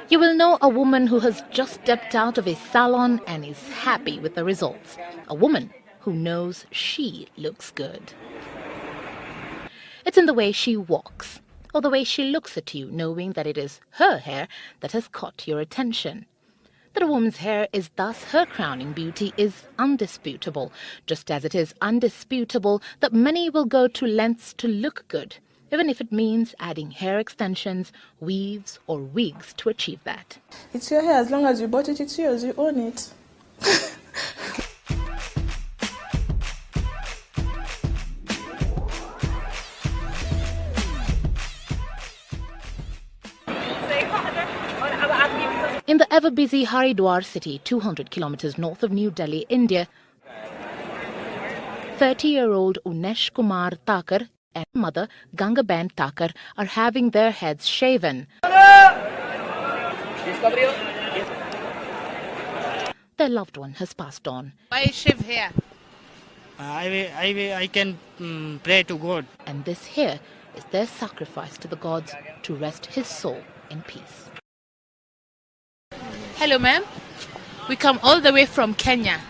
You will know a woman who has just stepped out of a salon and is happy with the results. A woman who knows she looks good. It's in the way she walks, or the way she looks at you, knowing that it is her hair that has caught your attention. That a woman's hair is thus her crowning beauty is undisputable, just as it is undisputable that many will go to lengths to look good, even if it means adding hair extensions, weaves or wigs to achieve that. It's your hair. As long as you bought it, it's yours. You own it. In the ever-busy Haridwar city, 200 kilometers north of New Delhi, India, 30-year-old Unesh Kumar Takar and mother Gangaben Takar are having their heads shaven. Their loved one has passed on. Why shave hair? I can pray to God. And this here is their sacrifice to the gods to rest his soul in peace. Hello, ma'am. We come all the way from Kenya.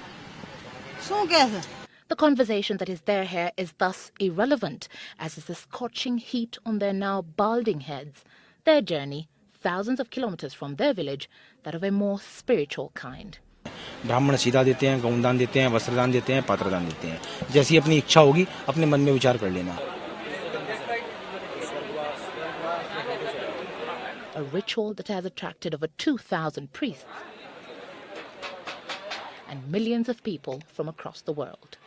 The conversation that is their hair is thus irrelevant, as is the scorching heat on their now balding heads. Their journey, thousands of kilometers from their village, that of a more spiritual kind. ब्राह्मण सीधा देते हैं, गौदान देते हैं, वस्त्रदान देते हैं, पात्रदान देते हैं. जैसी अपनी इच्छा होगी, अपने मन में विचार कर लेना. A ritual that has attracted over 2,000 priests and millions of people from across the world.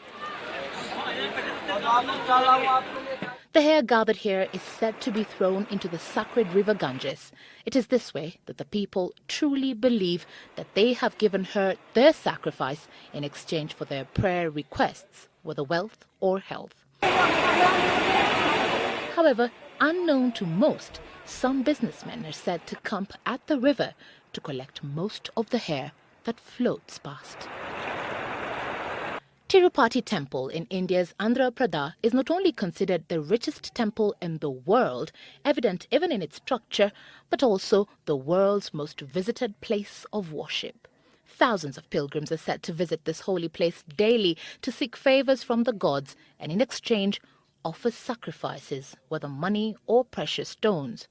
The hair gathered here is said to be thrown into the sacred river Ganges. It is this way that the people truly believe that they have given her their sacrifice in exchange for their prayer requests, whether wealth or health. However, unknown to most, some businessmen are said to camp at the river to collect most of the hair that floats past. Tirupati Temple in India's Andhra Pradesh is not only considered the richest temple in the world, evident even in its structure, but also the world's most visited place of worship. Thousands of pilgrims are said to visit this holy place daily to seek favors from the gods and in exchange offer sacrifices, whether money or precious stones.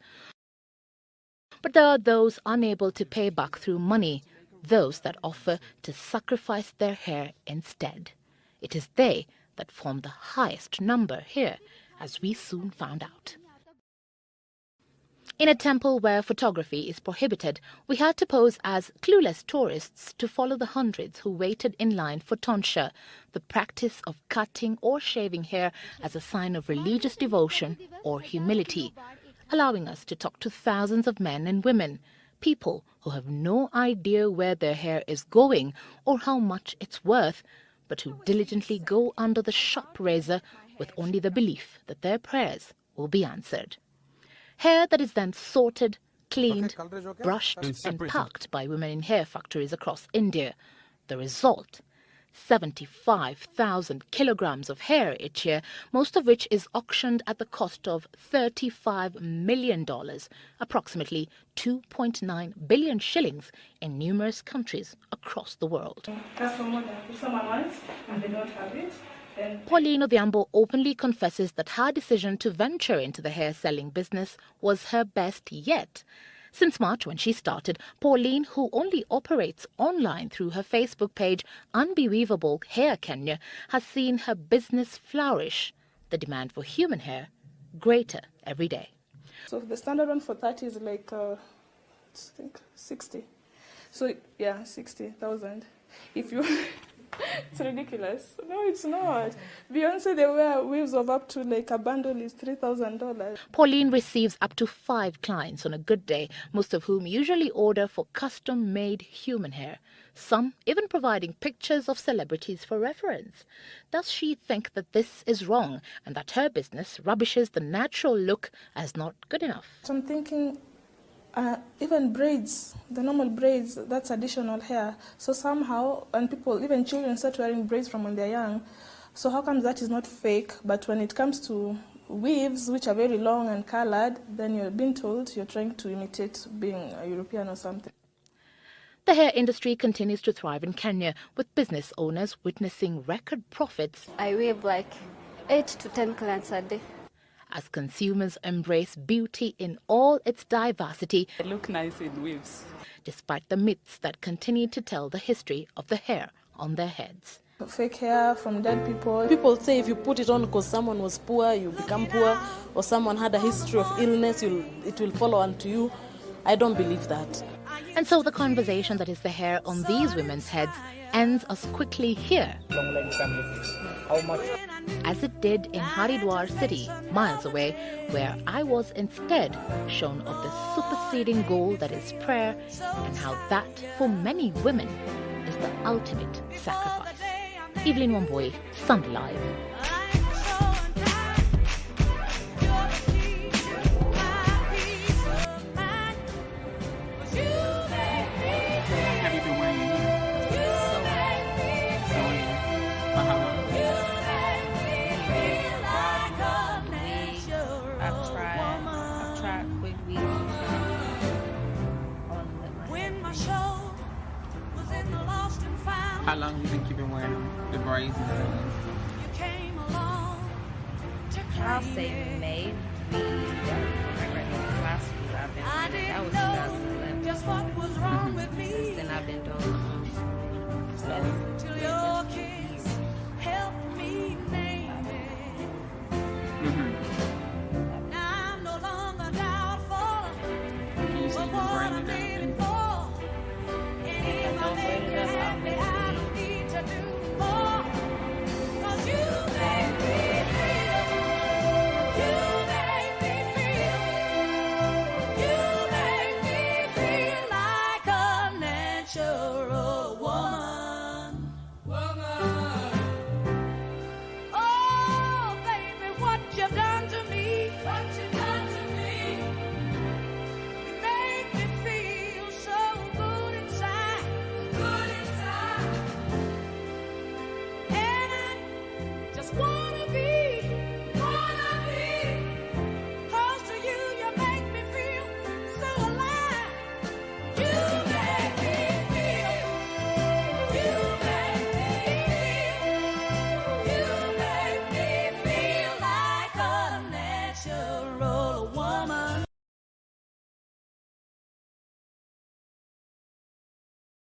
But there are those unable to pay back through money, those that offer to sacrifice their hair instead. It is they that form the highest number here, as we soon found out. In a temple where photography is prohibited, we had to pose as clueless tourists to follow the hundreds who waited in line for tonsha, the practice of cutting or shaving hair as a sign of religious devotion or humility, allowing us to talk to thousands of men and women, people who have no idea where their hair is going or how much it's worth, but who diligently go under the shop razor with only the belief that their prayers will be answered. Hair that is then sorted, cleaned, brushed and packed by women in hair factories across India. The result, 75,000 kilograms of hair each year, most of which is auctioned at the cost of $35 million, approximately 2.9 billion shillings in numerous countries across the world. If someone wants and they don't have it, then Pauline Odhiambo openly confesses that her decision to venture into the hair-selling business was her best yet. Since March, when she started, Pauline, who only operates online through her Facebook page, Unbelievable Hair Kenya, has seen her business flourish. The demand for human hair greater every day. so the standard one for 30 is like I think 60. So yeah, 60,000. If you it's ridiculous. No, it's not. Beyonce, they wear weaves of up to like a bundle is $3,000. Pauline receives up to 5 clients on a good day, most of whom usually order for custom-made human hair, some even providing pictures of celebrities for reference. Does she think that this is wrong and that her business rubbishes the natural look as not good enough? So I'm thinking, even braids, the normal braids, that's additional hair. So somehow, and people, even children start wearing braids from when they're young. So how come that is not fake? But when it comes to weaves which are very long and colored, then you're being told you're trying to imitate being a European or something. The hair industry continues to thrive in Kenya, with business owners witnessing record profits I weave like 8 to 10 clients a day. as consumers embrace beauty in all its diversity, They look nice in weaves. despite the myths that continue to tell the history of the hair on their heads. Fake hair from dead people. People say if you put it on because someone was poor, you become poor, or someone had a history of illness, it will follow onto you. I don't believe that. And so the conversation that is the hair on these women's heads ends as quickly here as it did in Haridwar city, miles away, where I was instead shown of the superseding goal that is prayer, and how that, for many women, is the ultimate sacrifice. Evelyn Wambui, Sunday Live. Have you been wearing your hair? Sewing. For how long? I've tried quick weaves. How long you think you've been wearing them? The braids and the I'll say maybe the last one I've been doing. That was 2011. Since then I've been doing Can you see you been braiding it out?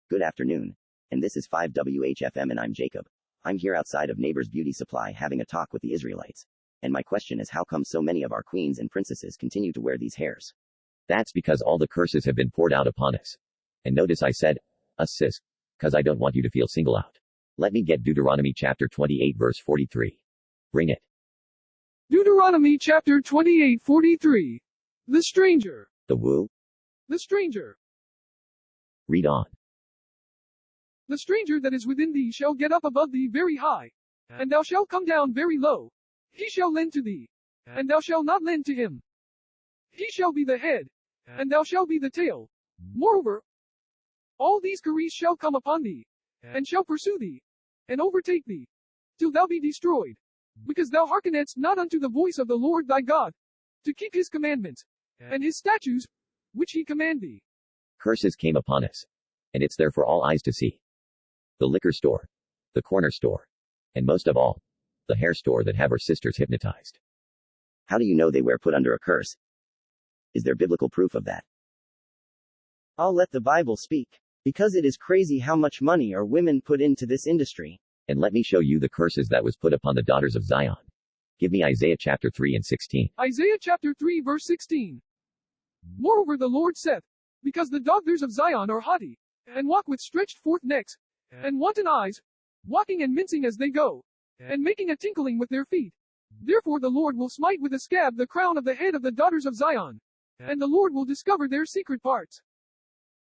Good afternoon, and this is 5WHFM and I'm Jacob. I'm here outside of Neighbor's Beauty Supply having a talk with the Israelites. And my question is, how come so many of our queens and princesses continue to wear these hairs? That's because all the curses have been poured out upon us. And notice I said, us sis, cause I don't want you to feel single out. Let me get Deuteronomy chapter 28 verse 43. Bring it. Deuteronomy chapter 28:43. The stranger. The woo? The stranger. Read on. The stranger that is within thee shall get up above thee very high, and thou shalt come down very low. He shall lend to thee, and thou shalt not lend to him. He shall be the head, and thou shalt be the tail. Moreover, all these caresses shall come upon thee, and shall pursue thee, and overtake thee, till thou be destroyed, because thou hearkenedst not unto the voice of the Lord thy God, to keep his commandments, and his statutes, which he command thee. Curses came upon us. And it's there for all eyes to see. The liquor store, the corner store, and most of all, the hair store that have our sisters hypnotized. How do you know they were put under a curse? Is there biblical proof of that? I'll let the Bible speak. Because it is crazy how much money our women put into this industry. And let me show you the curses that was put upon the daughters of Zion. Give me Isaiah chapter 3 and 16. Isaiah chapter 3 verse 16. Moreover the Lord saith, because the daughters of Zion are haughty, and walk with stretched forth necks, and wanton eyes, walking and mincing as they go, and making a tinkling with their feet. Therefore the Lord will smite with a scab the crown of the head of the daughters of Zion, and the Lord will discover their secret parts.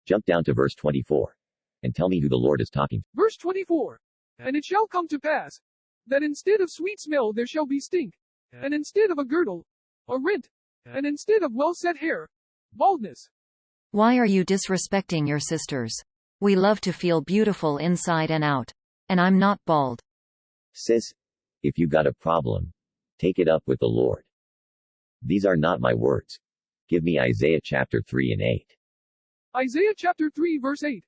Jump down to verse 24. And tell me who the Lord is talking. Verse 24. And it shall come to pass, that instead of sweet smell there shall be stink, and instead of a girdle, a rent, and instead of well-set hair, baldness. Why are you disrespecting your sisters? We love to feel beautiful inside and out. And I'm not bald. Sis, if you got a problem, take it up with the Lord. These are not my words. Give me Isaiah chapter 3 and 8. Isaiah chapter 3 verse 8.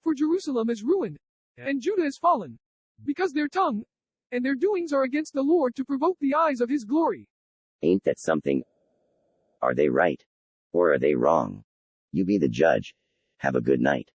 For Jerusalem is ruined, and Judah is fallen, because their tongue and their doings are against the Lord to provoke the eyes of his glory. Ain't that something? Are they right? Or are they wrong? You be the judge. Have a good night.